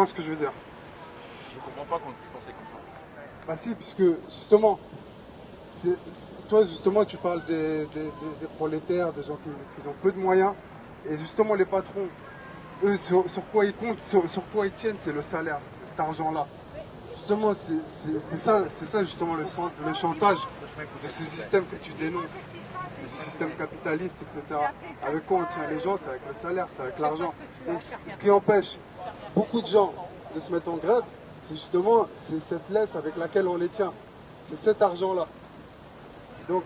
Ce que je veux dire. Je comprends pas quand tu pensais comme ça. Bah si, puisque justement, toi justement tu parles des prolétaires, des gens qui ont peu de moyens, et justement les patrons, eux sur quoi ils comptent, sur quoi ils tiennent, c'est le salaire, c'est cet argent-là. Justement, c'est ça justement le chantage de ce système que tu dénonces, du système capitaliste, etc. Avec quoi on tient les gens, c'est avec le salaire, c'est avec l'argent. Donc ce qui empêche beaucoup de gens de se mettre en grève, c'est justement cette laisse avec laquelle on les tient. C'est cet argent-là. Donc,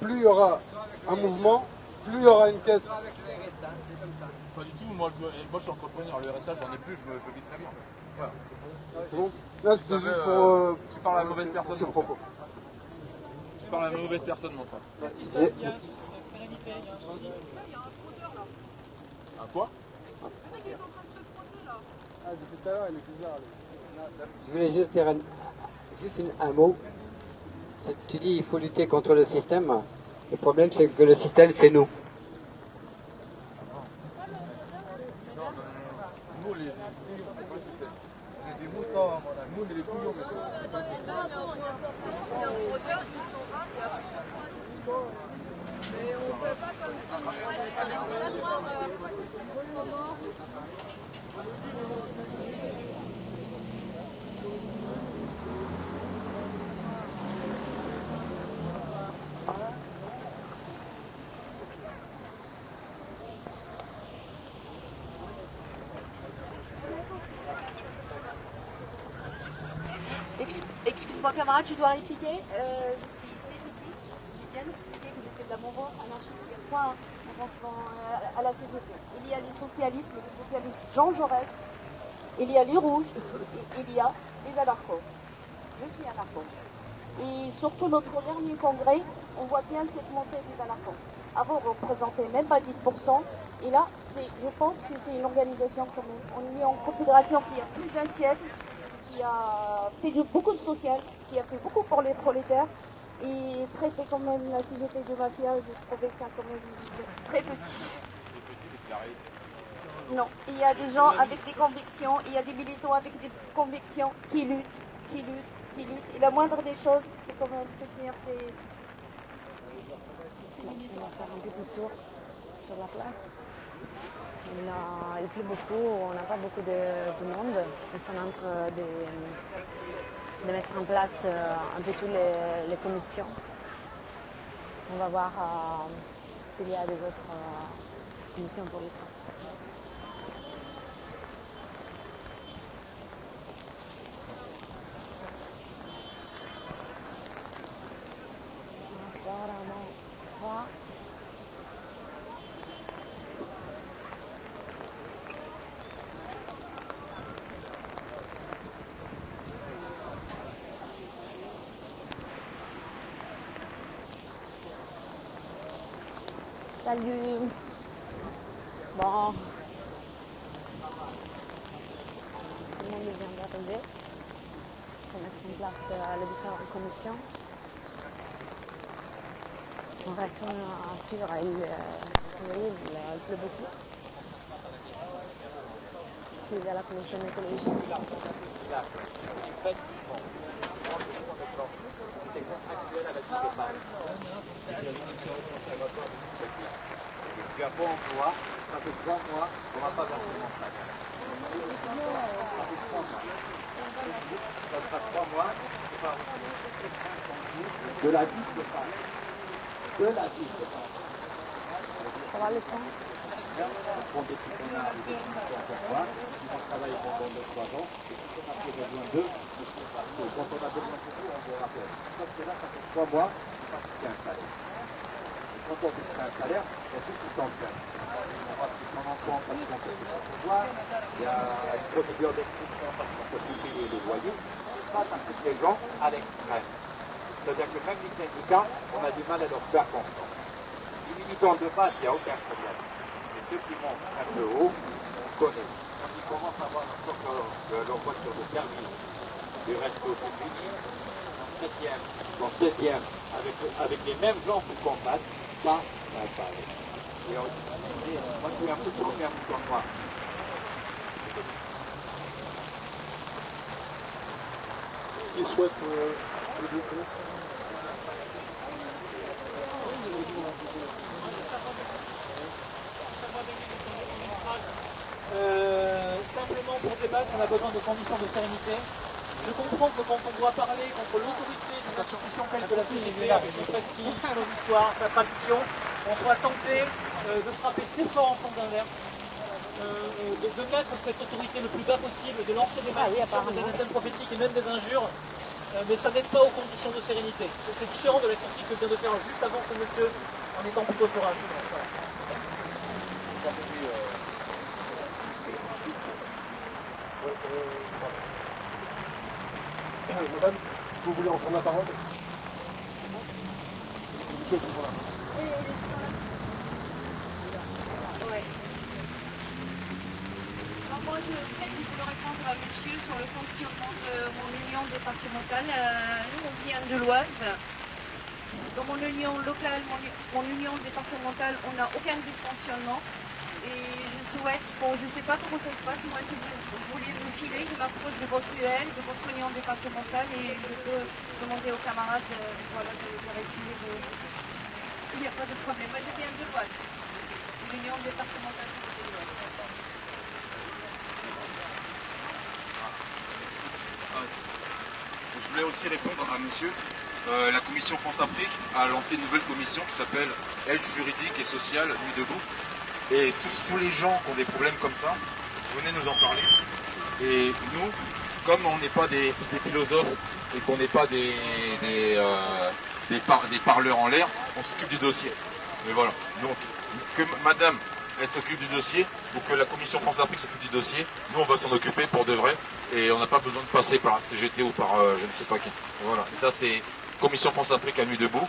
plus il y aura un mouvement, plus il y aura une caisse. Pas du tout, moi je suis entrepreneur, le RSA j'en ai plus, je vis très bien. Voilà. C'est bon? Là, c'était juste pour... tu parles à la mauvaise personne, ce propos. Tu parles à la mauvaise personne, mon frère. Un quoi? Ah, depuis tout à l'heure, il est bizarre. Je voulais juste dire un mot. Tu dis qu'il faut lutter contre le système. Le problème, c'est que le système, c'est nous. Nous, les système. On est des moutons, nous, on est les couillons, monsieur. Mais on ne peut pas comme Excuse-moi camarade, tu dois répliquer. Je suis CGTiste. J'ai bien expliqué que j'étais de la mouvance anarchiste. Il y a trois à la CGT. Il y a les socialistes Jean Jaurès. Il y a les rouges et il y a les anarchos. Je suis anarcho. Et surtout notre dernier congrès, on voit bien cette montée des anarchos. Avant, on ne représentait même pas 10%. Et là, je pense que c'est une organisation quand même. On est en confédération qui a plus d'un siècle, qui a fait beaucoup de social, qui a fait beaucoup pour les prolétaires. Et traiter quand même la CGT de mafia, j'ai trouvé ça quand même très petit. Non, il y a des gens avec des convictions, il y a des militants avec des convictions qui luttent. Et la moindre des choses, c'est quand même soutenir ces militants. On va faire un petit tour sur la place. Il pleut beaucoup, on n'a pas beaucoup de monde. Ils sont en train de mettre en place un peu toutes les commissions. On va voir s'il y a des autres commissions pour ça. Salut. Bon. Tout le monde vient d'arriver pour mettre en place les différentes commissions. On retourne à suivre, il pleut beaucoup. C'est à la commission écologique. Tu as pas emploi, ça fait 3 mois qu'on n'a pas versé mon salaire. Ça fait 3 mois. Ça fera 3 mois, c'est pas de la vie de femme. De la vie de femme. Ça va le sang? On prend des petits connards, des petits pourquoi, ils vont travailler pendant 2-3 ans, et si on a besoin d'eux, quand on a besoin de vous, on vous rappelle. Sauf que là, ça fait 3 mois, c'est pas qu'il y a un salaire. Quand on fait un salaire, il y a tout qui s'en vient. On va plus son enfant parce qu'on peut plus pouvoir. Il y a une procédure d'expulsion parce qu'on peut plus payer les loyers. Ça pousse les gens à l'extrême. C'est-à-dire que même les syndicats, on a du mal à leur faire confiance. Les militants de base, il n'y a aucun problème. Mais ceux qui montent un peu haut, on connaît. Quand ils commencent à avoir leur voiture de service, du resto, c'est fini. Dans 7e, avec les mêmes gens pour combattre. Ça, ça va aller. Et moi, je suis un peu trop, mais un peu comme moi. qui souhaite le défendre. Simplement pour débattre, on a besoin de conditions de sérénité. Je comprends que quand on doit parler contre l'autorité d'une institution telle que la CGT, avec son prestige, son histoire, sa tradition, on doit tenter de frapper très fort en sens inverse, de mettre cette autorité le plus bas possible, de lancer des malédictions, des anathèmes prophétiques et même des injures, mais ça n'aide pas aux conditions de sérénité. C'est différent de la critique que vient de faire juste avant ce monsieur, en étant plutôt serein. Madame, vous voulez en prendre la parole? Monsieur, vous voilà. Ouais. Alors moi, je voulais répondre à monsieur sur le fonctionnement de mon union départementale. Nous, on vient de l'Oise. Dans mon union locale, mon union départementale, on n'a aucun dysfonctionnement. Et je souhaite, bon, je ne sais pas comment ça se passe, moi si vous voulez me filer, je m'approche de votre UL, de votre union départementale et je peux demander aux camarades, voilà, de réfiler. Il n'y a pas de problème. Moi je viens de l'Oise, l'union départementale c'est de l'Oise. Je voulais aussi répondre à monsieur. La commission France-Afrique a lancé une nouvelle commission qui s'appelle Aide juridique et sociale Nuit debout. Et tous les gens qui ont des problèmes comme ça, venez nous en parler. Et nous, comme on n'est pas des philosophes et qu'on n'est pas des parleurs en l'air, on s'occupe du dossier. Mais voilà. Donc, que madame, elle s'occupe du dossier, ou que la commission France-Afrique s'occupe du dossier, nous on va s'en occuper pour de vrai. Et on n'a pas besoin de passer par la CGT ou par je ne sais pas qui. Voilà. Ça c'est commission France-Afrique à Nuit debout.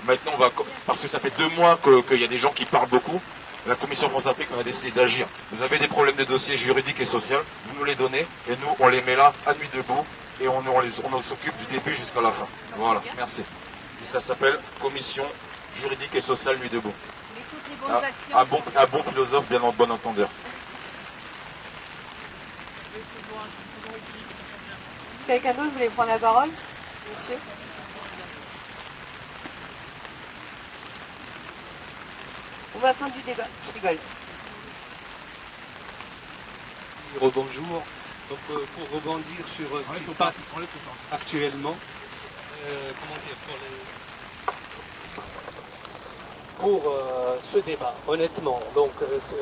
Maintenant, on va, parce que ça fait 2 mois qu'il y a des gens qui parlent beaucoup, la commission France-Afrique a décidé d'agir. Vous avez des problèmes de dossier juridique et social, vous nous les donnez, et nous, on les met là, à Nuit debout, et on s'occupe du début jusqu'à la fin. Voilà, merci. Et ça s'appelle commission juridique et sociale Nuit debout. Mais toutes les bonnes actions... Un bon philosophe, bien en bon entendeur. Quelqu'un d'autre voulait prendre la parole? Monsieur? On va à la fin du débat, je rigole. Rebonjour. Donc pour rebondir sur ce qui se passe actuellement, pour ce débat, honnêtement, donc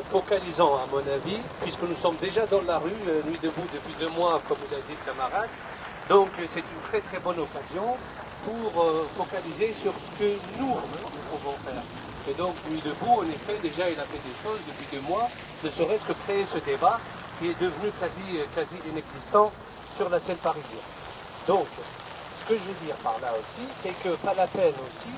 focalisant à mon avis, puisque nous sommes déjà dans la rue, Nuit debout depuis 2 mois, comme vous l'avez dit le camarade, donc c'est une très très bonne occasion pour focaliser sur ce que nous pouvons faire. Et donc, Nuit debout, en effet, déjà, il a fait des choses depuis 2 mois, ne serait-ce que créer ce débat qui est devenu quasi inexistant sur la scène parisienne. Donc, ce que je veux dire par là aussi, c'est que pas la peine aussi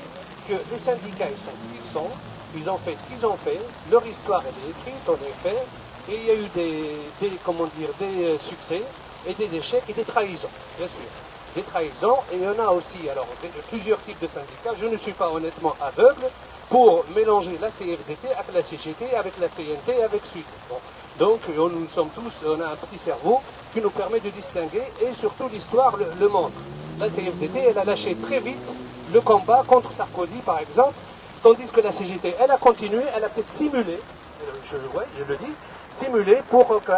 que les syndicats, ils sont ce qu'ils sont, ils ont fait ce qu'ils ont fait, leur histoire, elle est écrite, en effet, et il y a eu des succès et des échecs et des trahisons, bien sûr. Des trahisons, et il y en a aussi, alors, plusieurs types de syndicats. Je ne suis pas honnêtement aveugle pour mélanger la CFDT avec la CGT, avec la CNT, avec Sud. Bon. Donc, nous sommes tous, on a un petit cerveau qui nous permet de distinguer, et surtout l'histoire le montre. La CFDT, elle a lâché très vite le combat contre Sarkozy, par exemple, tandis que la CGT, elle a continué, elle a peut-être simulé, je le dis, simulé pour que